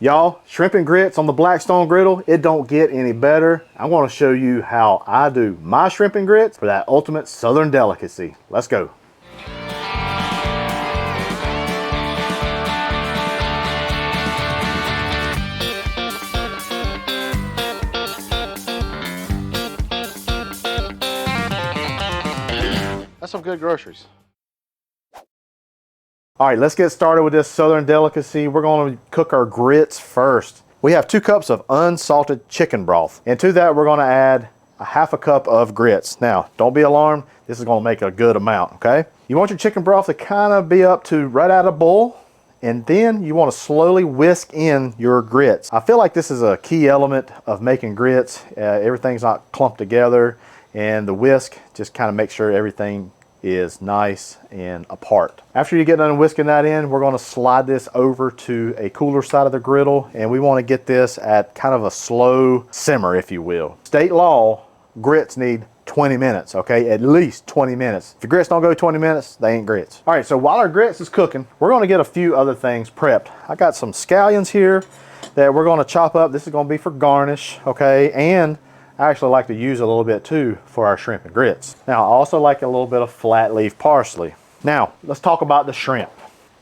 Y'all, shrimp and grits on the Blackstone Griddle, it don't get any better. I want to show you how I do my shrimp and grits for that ultimate Southern delicacy. Let's go. That's some good groceries. All right, let's get started with this Southern delicacy. We're going to cook our grits first. We have 2 cups of unsalted chicken broth. And to that, we're going to add a half a cup of grits. Now, don't be alarmed. This is going to make a good amount, okay? You want your chicken broth to kind of be up to right out of boil. And then you want to slowly whisk in your grits. I feel like this is a key element of making grits. Everything's not clumped together. And the whisk just kind of makes sure everything is nice and apart. After you get done whisking that in, we're going to slide this over to a cooler side of the griddle, and we want to get this at kind of a slow simmer, if you will. State law, grits need 20 minutes, okay? At least 20 minutes. If your grits don't go 20 minutes, they ain't grits. All right, so while our grits is cooking, we're going to get a few other things prepped. I got some scallions here that we're going to chop up. This is going to be for garnish, okay? And I actually like to use a little bit too for our shrimp and grits. Now, I also like a little bit of flat leaf parsley. Now, let's talk about the shrimp.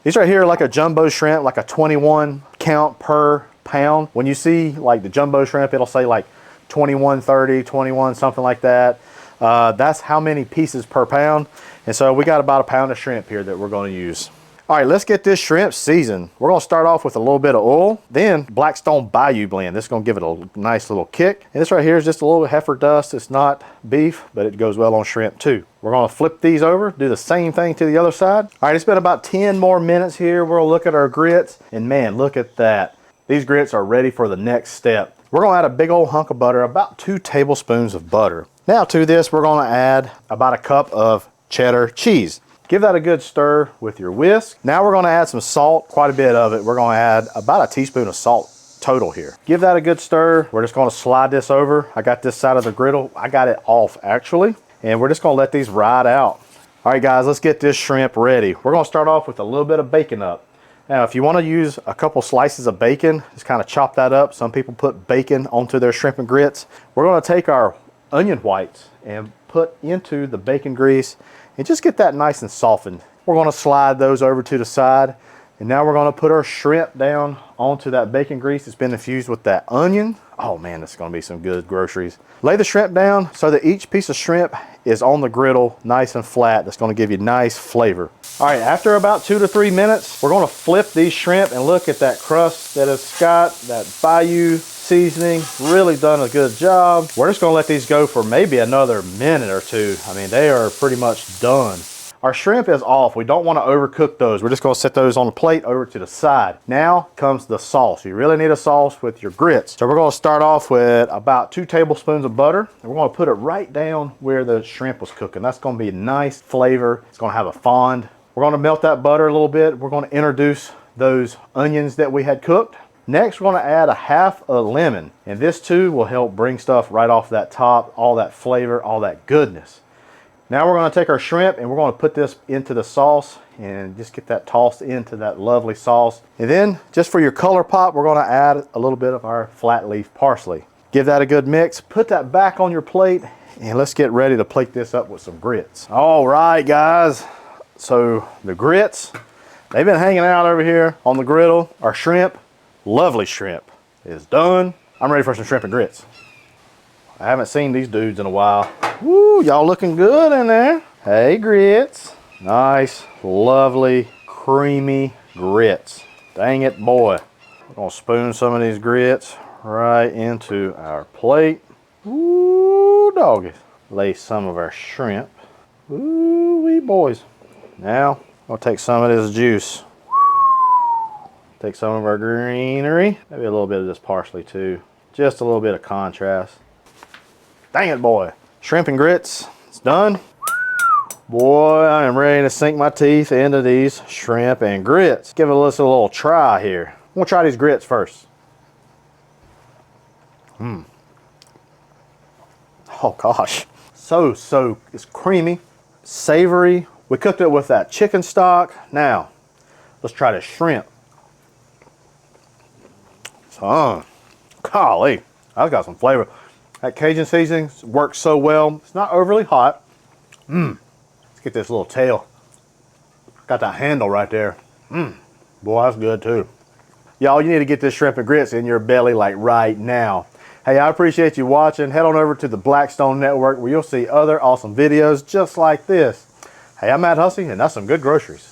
These right here are like a jumbo shrimp, like a 21 count per pound. When you see like the jumbo shrimp, it'll say like 21, 30, 21, something like that. That's how many pieces per pound. And so we got about a pound of shrimp here that we're going to use. All right, let's get this shrimp seasoned. We're going to start off with a little bit of oil, then Blackstone Bayou blend. This is going to give it a nice little kick. And this right here is just a little heifer dust. It's not beef, but it goes well on shrimp too. We're going to flip these over, do the same thing to the other side. All right, it's been about 10 more minutes here. We're going to look at our grits, and man, look at that. These grits are ready for the next step. We're going to add a big old hunk of butter, about 2 tablespoons of butter. Now to this, we're going to add about a cup of cheddar cheese. Give that a good stir with your whisk. Now we're going to add some salt, quite a bit of it. We're going to add about a teaspoon of salt total here. Give that a good stir. We're just going to slide this over. I got this side of the griddle. I got it off actually. And we're just going to let these ride out. All right, guys, let's get this shrimp ready. We're going to start off with a little bit of bacon up. Now, if you want to use a couple slices of bacon, just kind of chop that up. Some people put bacon onto their shrimp and grits. We're going to take our onion whites and put into the bacon grease and just get that nice and softened. We're going to slide those over to the side. And now we're going to put our shrimp down onto that bacon grease. It's been infused with that onion. Oh man, this is going to be some good groceries. Lay the shrimp down so that each piece of shrimp is on the griddle nice and flat. That's going to give you nice flavor. All right, after about 2 to 3 minutes, we're going to flip these shrimp and look at that crust that it's got, that Bayou seasoning. Really done a good job. We're just going to let these go for maybe another minute or 2. I mean, they are pretty much done. Our shrimp is off. We don't want to overcook those. We're just going to set those on the plate over to the side. Now comes the sauce. You really need a sauce with your grits. So we're going to start off with about 2 tablespoons of butter. And we're going to put it right down where the shrimp was cooking. That's going to be a nice flavor. It's going to have a fond. We're going to melt that butter a little bit. We're going to introduce those onions that we had cooked. Next, we're going to add a half a lemon. And this too will help bring stuff right off that top, all that flavor, all that goodness. Now we're going to take our shrimp and we're going to put this into the sauce and just get that tossed into that lovely sauce. And then just for your color pop, we're going to add a little bit of our flat leaf parsley. Give that a good mix, put that back on your plate, and let's get ready to plate this up with some grits. All right, guys. So the grits, they've been hanging out over here on the griddle. Our shrimp, lovely shrimp, is done. I'm ready for some shrimp and grits. I haven't seen these dudes in a while. Woo, y'all looking good in there. Hey, grits. Nice, lovely, creamy grits. Dang it, boy. We're gonna spoon some of these grits right into our plate. Ooh, doggy. Lay some of our shrimp. Ooh, wee boys. Now, we'll take some of this juice. Take some of our greenery. Maybe a little bit of this parsley too. Just a little bit of contrast. Dang it, boy. Shrimp and grits, it's done. Boy, I am ready to sink my teeth into these shrimp and grits. Give it a little try here. We'll try these grits first. Oh gosh. So, it's creamy, savory. We cooked it with that chicken stock. Now, let's try the shrimp. Golly, that's got some flavor. That Cajun seasoning works so well. It's not overly hot. Let's get this little tail. Got that handle right there. Boy, that's good too. Y'all, you need to get this shrimp and grits in your belly like right now. Hey, I appreciate you watching. Head on over to the Blackstone Network where you'll see other awesome videos just like this. Hey, I'm Matt Hussey, and that's some good groceries.